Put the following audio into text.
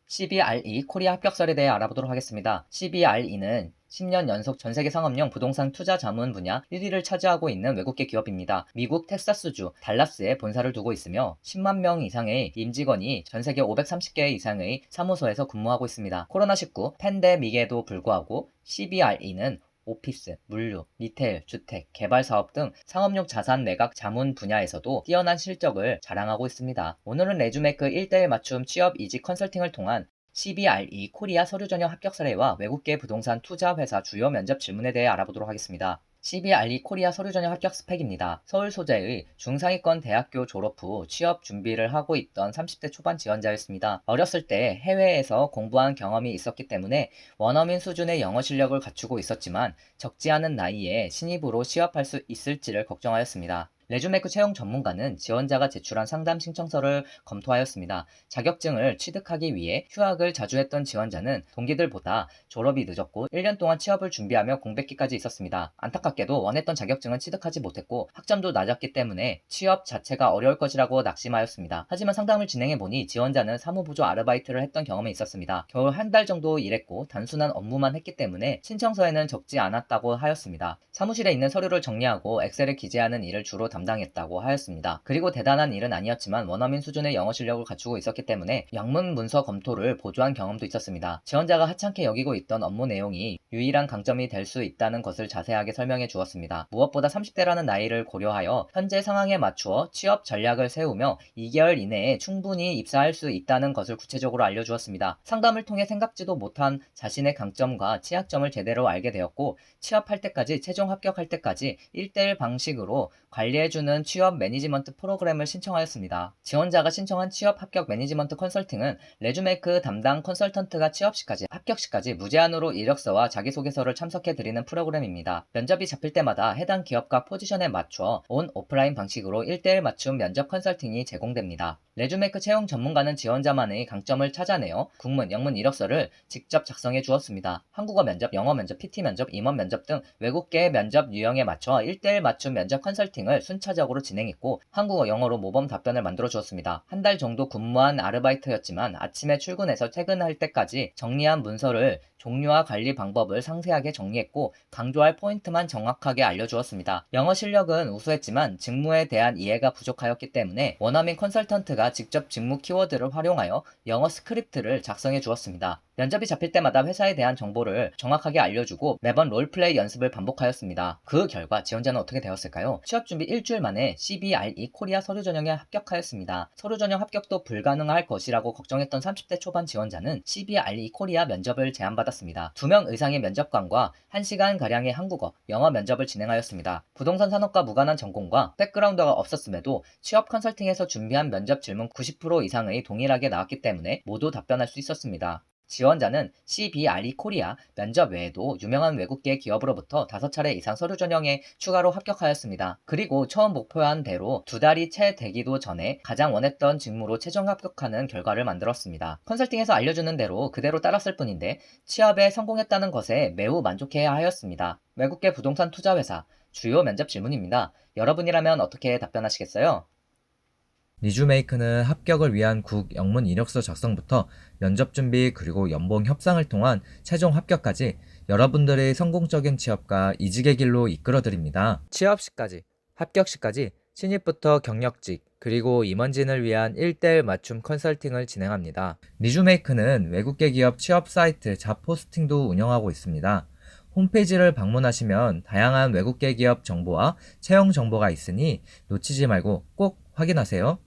CBRE 코리아 합격설에 대해 알아보도록 하겠습니다. CBRE는 10년 연속 전세계 상업용 부동산 투자 자문 분야 1위를 차지하고 있는 외국계 기업입니다. 미국 텍사스주 달라스에 본사를 두고 있으며 10만 명 이상의 임직원이 전세계 530개 이상의 사무소에서 근무하고 있습니다. 코로나19 팬데믹에도 불구하고 CBRE는 오피스, 물류, 리테일, 주택, 개발 사업 등 상업용 자산 매각 자문 분야에서도 뛰어난 실적을 자랑하고 있습니다. 오늘은 레주메크 1대1 맞춤 취업 이직 컨설팅을 통한 CBRE 코리아 서류 전형 합격 사례와 외국계 부동산 투자 회사 주요 면접 질문에 대해 알아보도록 하겠습니다. CBRE 코리아 서류 전형 합격 스펙입니다. 서울 소재의 중상위권 대학교 졸업 후 취업 준비를 하고 있던 30대 초반 지원자였습니다. 어렸을 때 해외에서 공부한 경험이 있었기 때문에 원어민 수준의 영어 실력을 갖추고 있었지만 적지 않은 나이에 신입으로 취업할 수 있을지를 걱정하였습니다. 레주메크 채용 전문가는 지원자가 제출한 상담 신청서를 검토하였습니다. 자격증을 취득하기 위해 휴학을 자주 했던 지원자는 동기들보다 졸업이 늦었고 1년 동안 취업을 준비하며 공백기까지 있었습니다. 안타깝게도 원했던 자격증은 취득하지 못했고 학점도 낮았기 때문에 취업 자체가 어려울 것이라고 낙심하였습니다. 하지만 상담을 진행해보니 지원자는 사무보조 아르바이트를 했던 경험이 있었습니다. 겨우 한 달 정도 일했고 단순한 업무만 했기 때문에 신청서에는 적지 않았다고 하였습니다. 사무실에 있는 서류를 정리하고 엑셀에 기재하는 일을 주로 담당했다고 하였습니다. 그리고 대단한 일은 아니었지만 원어민 수준의 영어 실력을 갖추고 있었기 때문에 영문 문서 검토를 보조한 경험도 있었습니다. 지원자가 하찮게 여기고 있던 업무 내용이 유일한 강점이 될 수 있다는 것을 자세하게 설명해 주었습니다. 무엇보다 30대라는 나이를 고려하여 현재 상황에 맞추어 취업 전략을 세우며 2개월 이내에 충분히 입사할 수 있다는 것을 구체적으로 알려주었습니다. 상담을 통해 생각지도 못한 자신의 강점과 취약점을 제대로 알게 되었고 취업할 때까지 최종 합격할 때까지 1대1 방식으로 관리해주는 취업 매니지먼트 프로그램을 신청하였습니다. 지원자가 신청한 취업 합격 매니지먼트 컨설팅은 레주메크 담당 컨설턴트가 취업 시까지 합격 시까지 무제한으로 이력서와 자기소개서를 참석해드리는 프로그램입니다. 면접이 잡힐 때마다 해당 기업과 포지션에 맞춰 온 오프라인 방식으로 1대1 맞춤 면접 컨설팅이 제공됩니다. 레주메크 채용 전문가는 지원자만의 강점을 찾아내어 국문, 영문 이력서를 직접 작성해 주었습니다. 한국어 면접, 영어 면접, PT 면접, 임원 면접 등 외국계 면접 유형에 맞춰 1대1 맞춤 면접 컨설팅을 순차적으로 진행했고 한국어, 영어로 모범 답변을 만들어 주었습니다. 한 달 정도 근무한 아르바이트였지만 아침에 출근해서 퇴근할 때까지 정리한 문서를 종류와 관리 방법을 상세하게 정리했고 강조할 포인트만 정확하게 알려주었습니다. 영어 실력은 우수했지만 직무에 대한 이해가 부족하였기 때문에 원어민 컨설턴트가 직접 직무 키워드를 활용하여 영어 스크립트를 작성해 주었습니다. 면접이 잡힐 때마다 회사에 대한 정보를 정확하게 알려주고 매번 롤플레이 연습을 반복하였습니다. 그 결과 지원자는 어떻게 되었을까요? 취업 준비 일주일 만에 CBRE 코리아 서류 전형에 합격하였습니다. 서류 전형 합격도 불가능할 것이라고 걱정했던 30대 초반 지원자는 CBRE 코리아 면접을 제안받았습니다. 2명 이상의 면접관과 1시간가량의 한국어, 영어 면접을 진행하였습니다. 부동산 산업과 무관한 전공과 백그라운드가 없었음에도 취업 컨설팅에서 준비한 면접 질문 90% 이상의 동일하게 나왔기 때문에 모두 답변할 수 있었습니다. 지원자는 CBRE 코리아 면접 외에도 유명한 외국계 기업으로부터 5차례 이상 서류 전형에 추가로 합격하였습니다. 그리고 처음 목표한 대로 2달이 채 되기도 전에 가장 원했던 직무로 최종 합격하는 결과를 만들었습니다. 컨설팅에서 알려주는 대로 그대로 따랐을 뿐인데 취업에 성공했다는 것에 매우 만족해야 하였습니다. 외국계 부동산 투자회사 주요 면접 질문입니다. 여러분이라면 어떻게 답변하시겠어요? 리주메이크는 합격을 위한 국 영문 이력서 작성부터 면접 준비 그리고 연봉 협상을 통한 최종 합격까지 여러분들의 성공적인 취업과 이직의 길로 이끌어드립니다. 취업 시까지, 합격 시까지 신입부터 경력직 그리고 임원진을 위한 1대1 맞춤 컨설팅을 진행합니다. 리주메이크는 외국계 기업 취업 사이트 잡포스팅도 운영하고 있습니다. 홈페이지를 방문하시면 다양한 외국계 기업 정보와 채용 정보가 있으니 놓치지 말고 꼭 확인하세요.